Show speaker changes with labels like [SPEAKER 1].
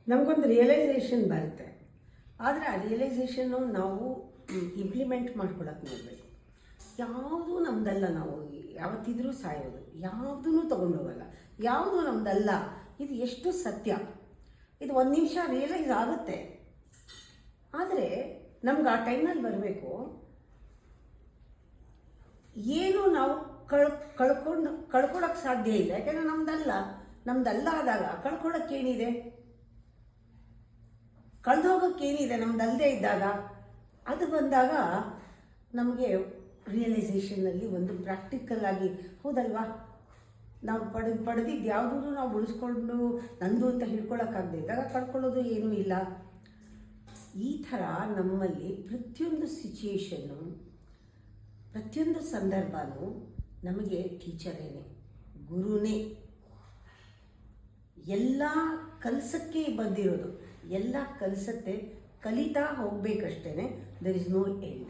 [SPEAKER 1] ನಮಗೊಂದು ರಿಯಲೈಸೇಷನ್ ಬರುತ್ತೆ. ಆದರೆ ಆ ರಿಯಲೈಸೇಷನ್ನು ನಾವು ಇಂಪ್ಲಿಮೆಂಟ್ ಮಾಡ್ಕೊಳಕ್ಕೆ ನೋಡಬೇಕು. ಯಾವುದೂ ನಮ್ಮದಲ್ಲ, ನಾವು ಯಾವತ್ತಿದ್ರೂ ಸಾಯೋದು, ಯಾವುದೂ ತೊಗೊಂಡೋಗಲ್ಲ, ಯಾವುದು ನಮ್ಮದಲ್ಲ. ಇದು ಎಷ್ಟು ಸತ್ಯ. ಇದು ಒಂದು ನಿಮಿಷ ರಿಯಲೈಸ್ ಆಗುತ್ತೆ. ಆದರೆ ನಮ್ಗೆ ಆ ಟೈಮಲ್ಲಿ ಬರಬೇಕು, ಏನು ನಾವು ಕಳ್ಕೊಳ್ಳೋಕ್ಕೆ ಸಾಧ್ಯ ಇಲ್ಲ. ಯಾಕೆಂದರೆ ನಮ್ದಲ್ಲ ಆದಾಗ ಕಳ್ಕೊಳ್ಳೋಕ್ಕೇನಿದೆ, ಕಳೆದೋಗೋಕ್ಕೇನಿದೆ ನಮ್ದಲ್ಲದೆ ಇದ್ದಾಗ. ಅದು ಬಂದಾಗ ನಮಗೆ ರಿಯಲೈಸೇಷನ್ನಲ್ಲಿ ಒಂದು ಪ್ರಾಕ್ಟಿಕಲ್ ಆಗಿ ಹೌದಲ್ವಾ, ನಾವು ಪಡೆದಿದ್ದು ಯಾವುದೂ ನಾವು ಉಳಿಸ್ಕೊಂಡು ನಂದು ಅಂತ ಹಿಡ್ಕೊಳ್ಳೋಕ್ಕಾಗದೆ ಇದ್ದಾಗ ಕಳ್ಕೊಳ್ಳೋದು ಏನೂ ಇಲ್ಲ. ಈ ಥರ ನಮ್ಮಲ್ಲಿ ಪ್ರತಿಯೊಂದು ಸಿಚುಯೇಷನ್ನು, ಪ್ರತಿಯೊಂದು ಸಂದರ್ಭನೂ ನಮಗೆ ಟೀಚರೇನೆ, ಗುರುನೇ. ಎಲ್ಲ ಕಲಿಸೋಕ್ಕೆ ಬಂದಿರೋದು, ಎಲ್ಲ ಕಲಿಸತ್ತೆ, ಕಲಿತಾ ಹೋಗಬೇಕಷ್ಟೇ. There is no end.